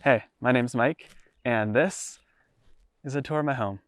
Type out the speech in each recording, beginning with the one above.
Hey, my name's Mike, and this is a tour of my home.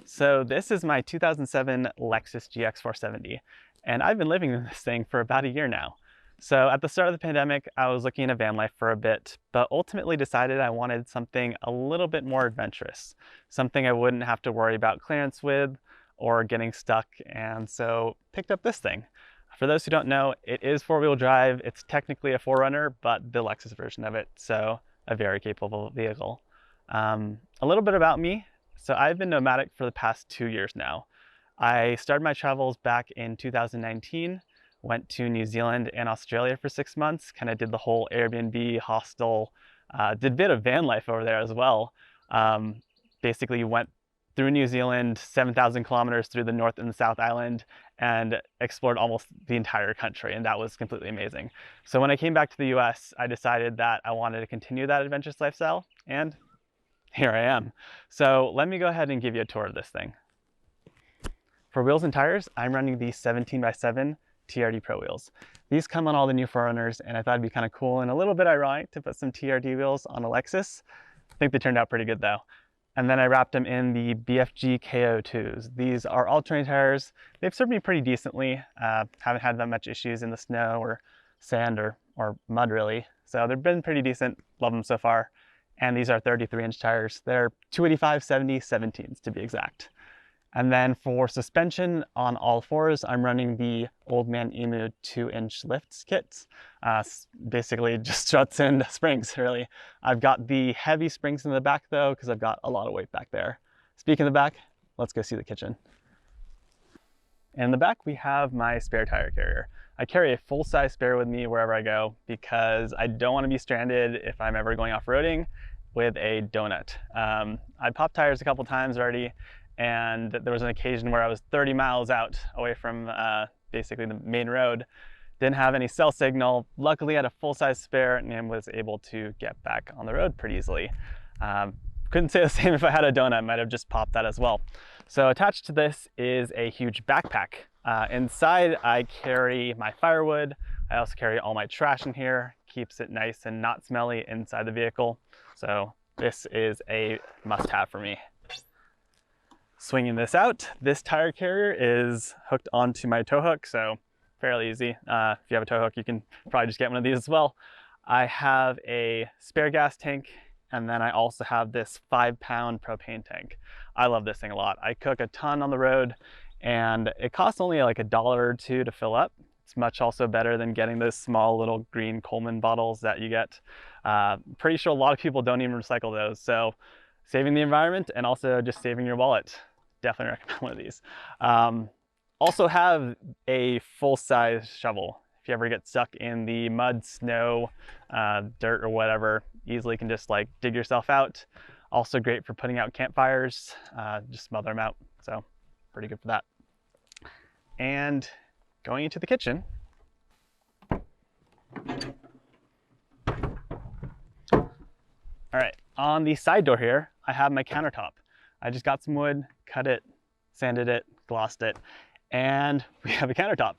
So this is my 2007 Lexus GX470, and I've been living in this thing for about a year now. So at the start of the pandemic, I was looking at van life for a bit, but ultimately decided I wanted something a little bit more adventurous, something I wouldn't have to worry about clearance with or getting stuck, and so picked up this thing. For those who don't know, it is four-wheel drive. It's technically a 4Runner, but the Lexus version of it, so a very capable vehicle. A little bit about me. So I've been nomadic for the past 2 years now. I started my travels back in 2019, went to New Zealand and Australia for 6 months, kind of did the whole Airbnb, hostel, did a bit of van life over there as well. Basically went through New Zealand, 7,000 kilometers through the North and the South Island, and explored almost the entire country, and that was completely amazing. So when I came back to the US, I decided that I wanted to continue that adventurous lifestyle, and here I am. So let me go ahead and give you a tour of this thing. For wheels and tires, I'm running the 17x7 TRD Pro wheels. These come on all the new 4Runners, and I thought it'd be kind of cool and a little bit ironic to put some TRD wheels on a Lexus. I think they turned out pretty good though. And then I wrapped them in the BFG KO2s. These are all-terrain tires. They've served me pretty decently. Haven't had that much issues in the snow or sand or mud really. So they've been pretty decent. Love them so far. And these are 33-inch tires. They're 285/70 17s to be exact. And then for suspension on all fours, I'm running the Old Man Emu 2-inch lifts kits. Basically just struts and springs, really. I've got the heavy springs in the back though, because I've got a lot of weight back there. Speaking of the back, let's go see the kitchen. In the back, we have my spare tire carrier. I carry a full-size spare with me wherever I go because I don't want to be stranded if I'm ever going off-roading with a donut. I popped tires a couple times already, and there was an occasion where I was 30 miles out away from basically the main road. Didn't have any cell signal. Luckily, I had a full-size spare and was able to get back on the road pretty easily. Couldn't say the same if I had a donut. Might have just popped that as well. So attached to this is a huge backpack. Inside, I carry my firewood. I also carry all my trash in here. Keeps it nice and not smelly inside the vehicle. So this is a must-have for me. Swinging this out, this tire carrier is hooked onto my tow hook, so fairly easy. If you have a tow hook, you can probably just get one of these as well. I have a spare gas tank, and then I also have this 5-pound propane tank. I love this thing a lot. I cook a ton on the road, and it costs only like $1 or $2 to fill up. It's much also better than getting those small little green Coleman bottles that you get. Pretty sure a lot of people don't even recycle those. So saving the environment and also just saving your wallet. Definitely recommend one of these. Also have a full-size shovel. If you ever get stuck in the mud, snow, dirt or whatever, easily can just like dig yourself out. Also great for putting out campfires, just smother them out. So pretty good for that. And going into the kitchen. All right, on the side door here, I have my countertop. I just got some wood, cut it, sanded it, glossed it, and we have a countertop.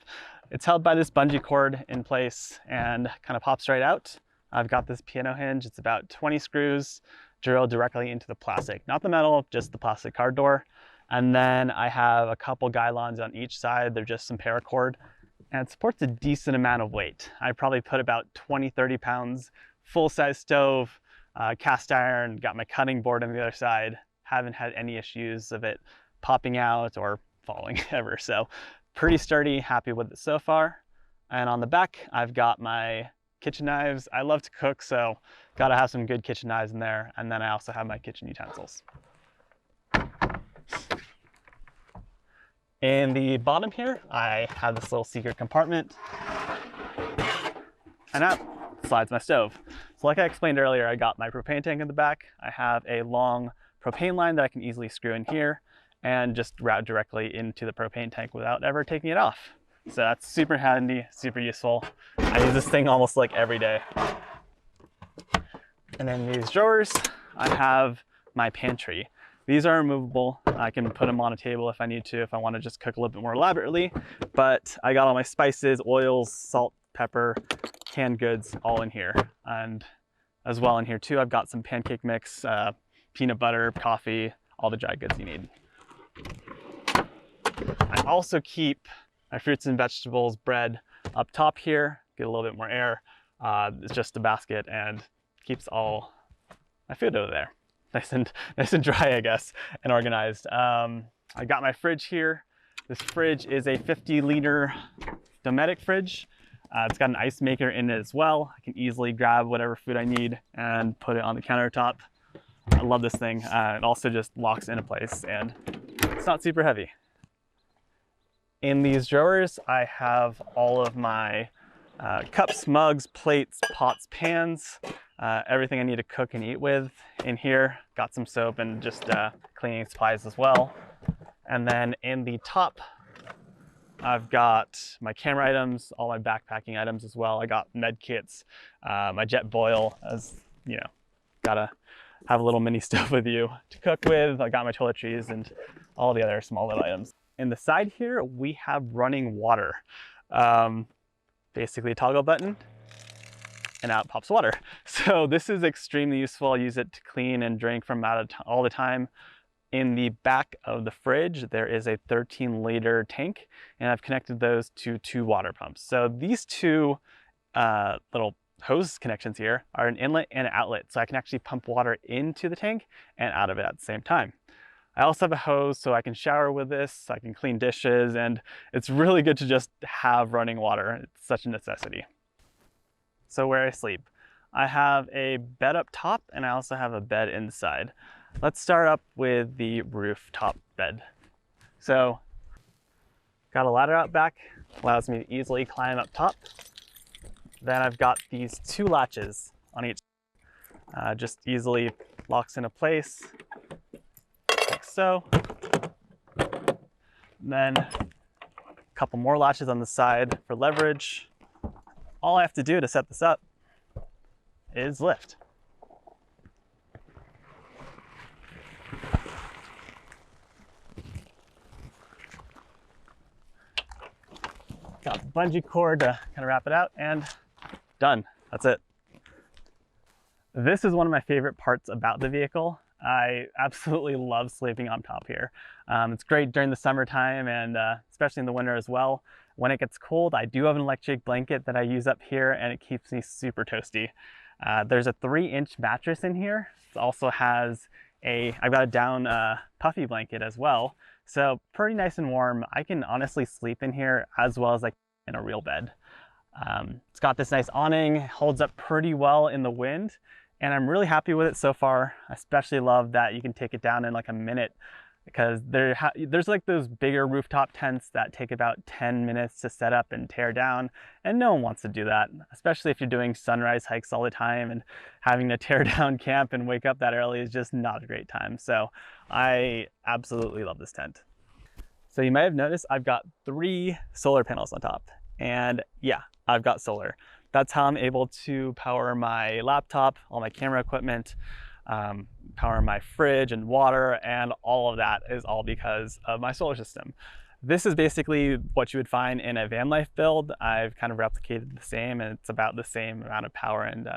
It's held by this bungee cord in place and kind of pops right out. I've got this piano hinge. It's about 20 screws drilled directly into the plastic, not the metal, just the plastic car door. And then I have a couple guylons on each side. They're just some paracord, and it supports a decent amount of weight. I probably put about 20, 30 pounds, full-size stove, cast iron, got my cutting board on the other side. Haven't had any issues of it popping out or falling ever. So pretty sturdy, happy with it so far. And on the back, I've got my kitchen knives. I love to cook, so gotta have some good kitchen knives in there. And then I also have my kitchen utensils. In the bottom here, I have this little secret compartment, and that slides my stove. So like I explained earlier, I got my propane tank in the back. I have a long propane line that I can easily screw in here and just route directly into the propane tank without ever taking it off. So that's super handy, super useful. I use this thing almost like every day. And in these drawers, I have my pantry. These are removable. I can put them on a table if I need to, if I want to just cook a little bit more elaborately. But I got all my spices, oils, salt, pepper, canned goods all in here. And as well in here too, I've got some pancake mix, peanut butter, coffee, all the dry goods you need. I also keep my fruits and vegetables, bread up top here, get a little bit more air. It's just a basket and keeps all my food over there. Nice and dry, I guess, and organized. I got my fridge here. This fridge is a 50-liter Dometic fridge. It's got an ice maker in it as well. I can easily grab whatever food I need and put it on the countertop. I love this thing. It also just locks into place and it's not super heavy. In these drawers, I have all of my cups, mugs, plates, pots, pans, everything I need to cook and eat with in here. Got some soap and just cleaning supplies as well. And then in the top, I've got my camera items, all my backpacking items as well. I got med kits, my jet boil, as you know, gotta have a little mini stove with you to cook with. I got my toiletries and all the other small little items. In the side here, we have running water. Basically a toggle button and out pops water. So this is extremely useful. I use it to clean and drink from all the time. In the back of the fridge, there is a 13-liter tank, and I've connected those to 2 water pumps. So these 2 little hose connections here are an inlet and an outlet, so I can actually pump water into the tank and out of it at the same time. I also have a hose so I can shower with this, I can clean dishes, and it's really good to just have running water. It's such a necessity. So where I sleep, I have a bed up top and I also have a bed inside. Let's start up with the rooftop bed. So got a ladder out back, allows me to easily climb up top. Then I've got these 2 latches on each, just easily locks into place, like so. Then a couple more latches on the side for leverage. All I have to do to set this up is lift. Got the bungee cord to kind of wrap it out and done. That's it. This is one of my favorite parts about the vehicle. I absolutely love sleeping on top here. It's great during the summertime and especially in the winter as well. When it gets cold, I do have an electric blanket that I use up here and it keeps me super toasty. There's a 3-inch mattress in here. It also has I've got a down puffy blanket as well. So pretty nice and warm. I can honestly sleep in here as well as like in a real bed. It's got this nice awning, holds up pretty well in the wind, and I'm really happy with it so far. I especially love that you can take it down in like a minute, because there's like those bigger rooftop tents that take about 10 minutes to set up and tear down, and no one wants to do that, especially if you're doing sunrise hikes all the time, and having to tear down camp and wake up that early is just not a great time. So I absolutely love this tent. So you might have noticed I've got 3 solar panels on top, and yeah, I've got solar. That's how I'm able to power my laptop, all my camera equipment, power my fridge and water, and all of that is all because of my solar system. This is basically what you would find in a van life build. I've kind of replicated the same, and it's about the same amount of power and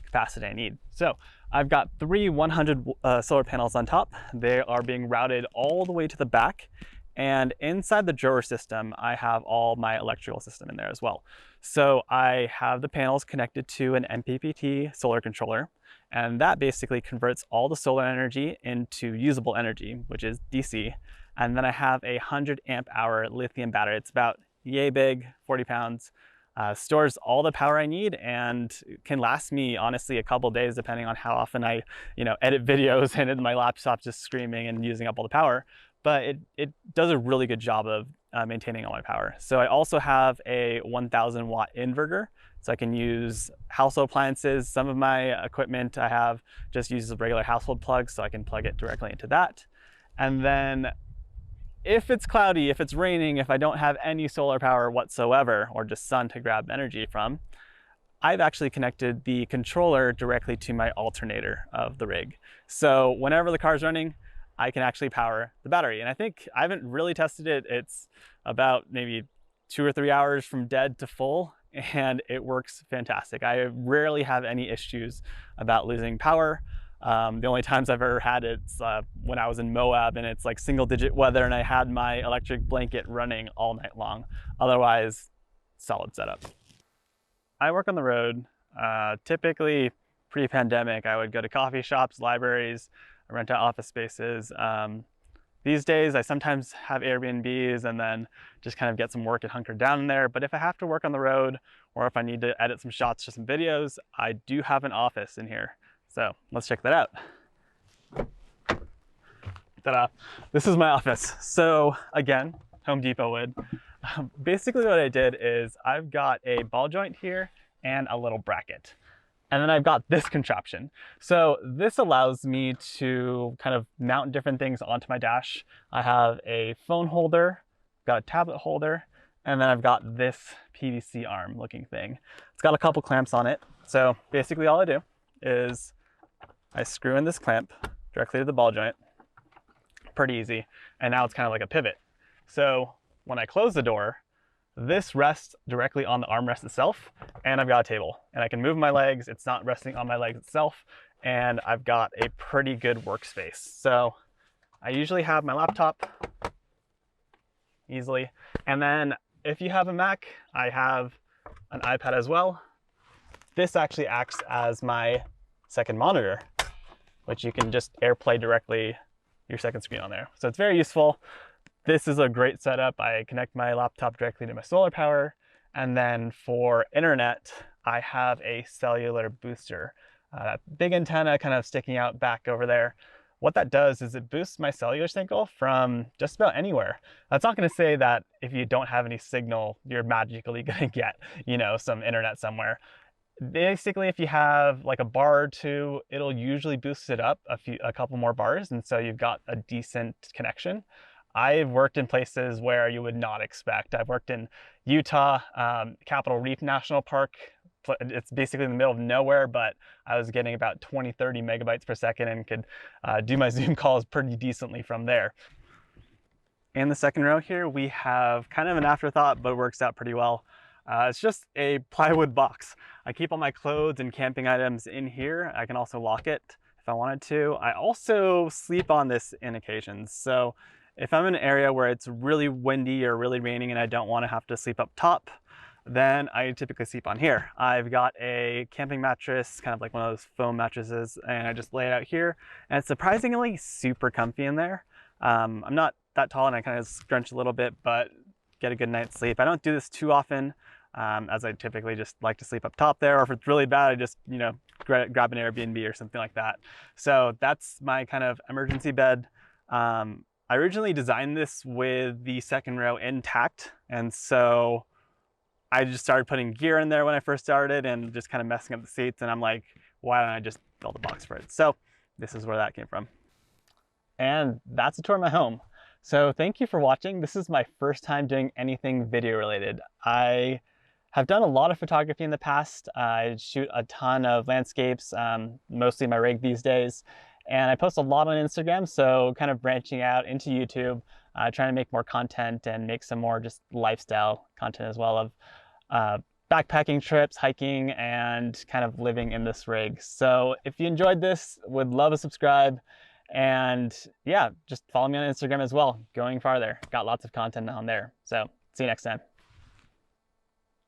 capacity I need. So I've got 3 100 solar panels on top. They are being routed all the way to the back. And inside the drawer system, I have all my electrical system in there as well. So I have the panels connected to an MPPT solar controller, and that basically converts all the solar energy into usable energy, which is DC. And then I have a 100 amp hour lithium battery. It's about yay big, 40 pounds, stores all the power I need and can last me honestly a couple days depending on how often I edit videos and my laptop just screaming and using up all the power. But it does a really good job of maintaining all my power. So I also have a 1000 watt inverter, so I can use household appliances. Some of my equipment I have just uses regular household plugs, so I can plug it directly into that. And then if it's cloudy, if it's raining, if I don't have any solar power whatsoever, or just sun to grab energy from, I've actually connected the controller directly to my alternator of the rig. So whenever the car's running, I can actually power the battery. And I think I haven't really tested it. It's about maybe 2 or 3 hours from dead to full, and it works fantastic. I rarely have any issues about losing power. The only times I've ever had it's when I was in Moab and it's like single-digit weather and I had my electric blanket running all night long. Otherwise, solid setup. I work on the road. Typically, pre-pandemic, I would go to coffee shops, libraries, rent out office spaces. These days, I sometimes have Airbnbs and then just kind of get some work and hunker down in there. But if I have to work on the road, or if I need to edit some shots or some videos, I do have an office in here. So let's check that out. Ta-da! This is my office. So again, Home Depot wood. Basically what I did is I've got a ball joint here and a little bracket. And then I've got this contraption. So this allows me to kind of mount different things onto my dash. I have a phone holder, got a tablet holder, and then I've got this PVC arm looking thing. It's got a couple clamps on it. So basically all I do is I screw in this clamp directly to the ball joint. Pretty easy. And now it's kind of like a pivot. So when I close the door, this rests directly on the armrest itself, and I've got a table and I can move my legs. It's not resting on my legs itself, and I've got a pretty good workspace. So I usually have my laptop easily, and then if you have a Mac, I have an iPad as well. This actually acts as my second monitor, which you can just AirPlay directly your second screen on there. So it's very useful. This is a great setup. I connect my laptop directly to my solar power. And then for internet, I have a cellular booster. That big antenna kind of sticking out back over there. What that does is it boosts my cellular signal from just about anywhere. That's not going to say that if you don't have any signal, you're magically going to get, some internet somewhere. Basically, if you have like a bar or two, it'll usually boost it up a couple more bars. And so you've got a decent connection. I've worked in places where you would not expect. I've worked in Utah, Capitol Reef National Park. It's basically in the middle of nowhere, but I was getting about 20, 30 megabytes per second and could do my Zoom calls pretty decently from there. In the second row here, we have kind of an afterthought, but it works out pretty well. It's just a plywood box. I keep all my clothes and camping items in here. I can also lock it if I wanted to. I also sleep on this in occasions. So if I'm in an area where it's really windy or really raining and I don't want to have to sleep up top, then I typically sleep on here. I've got a camping mattress, kind of like one of those foam mattresses, and I just lay it out here. And it's surprisingly super comfy in there. I'm not that tall and I kind of scrunch a little bit, but get a good night's sleep. I don't do this too often, as I typically just like to sleep up top there, or if it's really bad, I just, grab an Airbnb or something like that. So that's my kind of emergency bed. I originally designed this with the second row intact, and so I just started putting gear in there when I first started and just kind of messing up the seats, and I'm like, why don't I just build a box for it? So this is where that came from. And that's a tour of my home. So thank you for watching. This is my first time doing anything video related. I have done a lot of photography in the past. I shoot a ton of landscapes, mostly my rig these days. And I post a lot on Instagram, so kind of branching out into YouTube, trying to make more content and make some more just lifestyle content as well of backpacking trips, hiking, and kind of living in this rig. So if you enjoyed this, would love a subscribe. And yeah, just follow me on Instagram as well, going farther. Got lots of content on there. So see you next time.